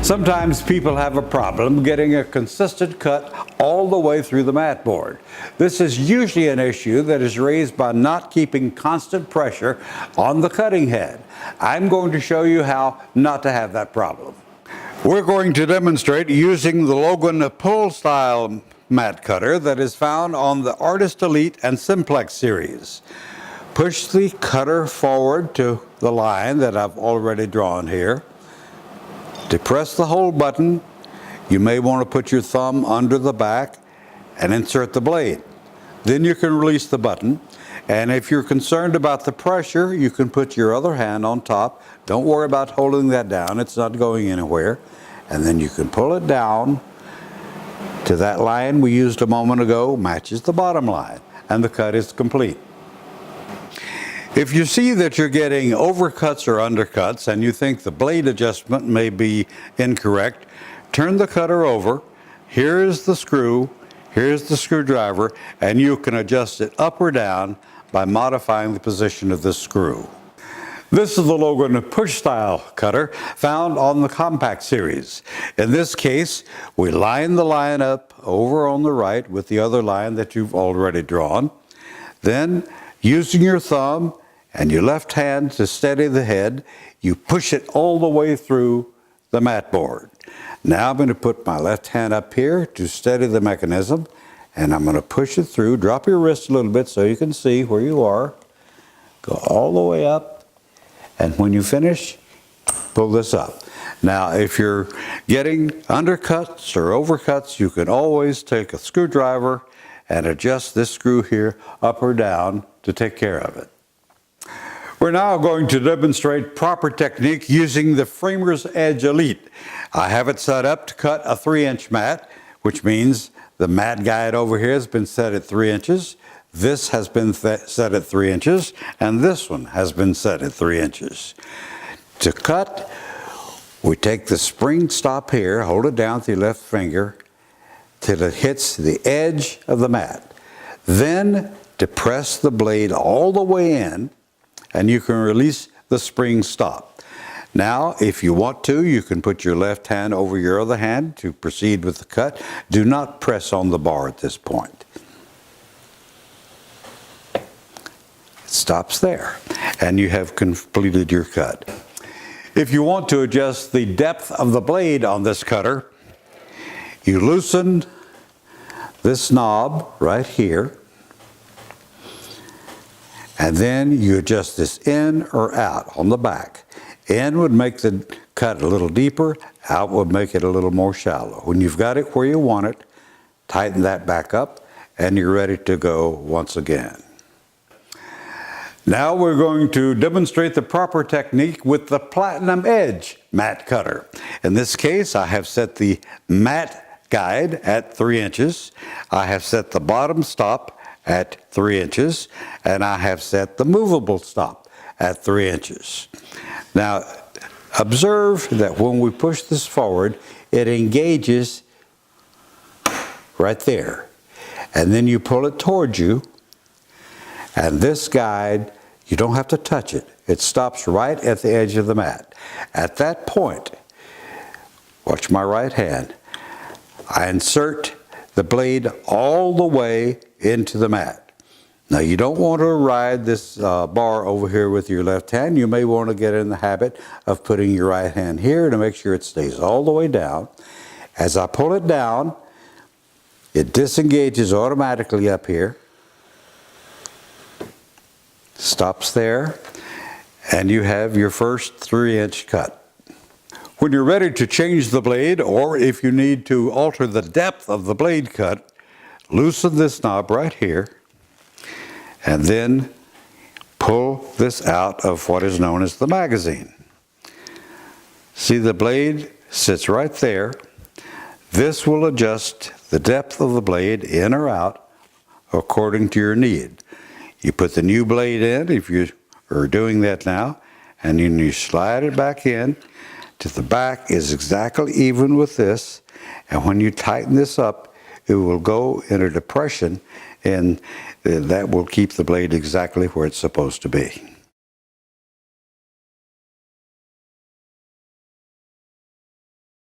Sometimes people have a problem getting a consistent cut all the way through the mat board. This is usually an issue that is raised by not keeping constant pressure on the cutting head. I'm going to show you how not to have that problem. We're going to demonstrate using the Logan pull style mat cutter that is found on the Artist Elite and Simplex series. Push the cutter forward to the line that I've already drawn here. Depress the hold button. You may want to put your thumb under the back and insert the blade. Then you can release the button. And if you're concerned about the pressure, you can put your other hand on top. Don't worry about holding that down. It's not going anywhere. And then you can pull it down to that line we used a moment ago, matches the bottom line, and the cut is complete. If you see that you're getting overcuts or undercuts and you think the blade adjustment may be incorrect, turn the cutter over. Here is the screw, here's the screwdriver, and you can adjust it up or down by modifying the position of the screw. This is the Logan push style cutter found on the compact series. In this case, we line the line up over on the right with the other line that you've already drawn. Then, using your thumb and your left hand to steady the head, you push it all the way through the mat board. Now I'm going to put my left hand up here to steady the mechanism, and I'm going to push it through. Drop your wrist a little bit so you can see where you are. Go all the way up, and when you finish, pull this up. Now, if you're getting undercuts or overcuts, you can always take a screwdriver and adjust this screw here up or down to take care of it. We're now going to demonstrate proper technique using the Framer's Edge Elite. I have it set up to cut a 3-inch mat, which means the mat guide over here has been set at 3 inches. This has been set at 3 inches, and this one has been set at 3 inches. To cut, we take the spring stop here, hold it down with your left finger till it hits the edge of the mat. Then depress the blade all the way in, and you can release the spring stop. Now, if you want to, you can put your left hand over your other hand to proceed with the cut. Do not press on the bar at this point. It stops there, and you have completed your cut. If you want to adjust the depth of the blade on this cutter, you loosen this knob right here, and then you adjust this in or out on the back. In would make the cut a little deeper, out would make it a little more shallow. When you've got it where you want it, tighten that back up, and you're ready to go once again. Now we're going to demonstrate the proper technique with the Platinum Edge mat cutter. In this case, I have set the mat guide at 3 inches. I have set the bottom stop at 3 inches, and I have set the movable stop at 3 inches. Now, observe that when we push this forward, it engages right there. And then you pull it towards you, and this guide, you don't have to touch it. It stops right at the edge of the mat. At that point, watch my right hand, I insert the blade all the way into the mat. Now, you don't want to ride this bar over here with your left hand. You may want to get in the habit of putting your right hand here to make sure it stays all the way down. As I pull it down, it disengages automatically up here, stops there, and you have your first 3-inch cut. When you're ready to change the blade, or if you need to alter the depth of the blade cut, loosen this knob right here, and then pull this out of what is known as the magazine. See, the blade sits right there. This will adjust the depth of the blade in or out according to your need. You put the new blade in, if you are doing that now, and then you slide it back in to the back is exactly even with this, and when you tighten this up, it will go in a depression, and that will keep the blade exactly where it's supposed to be.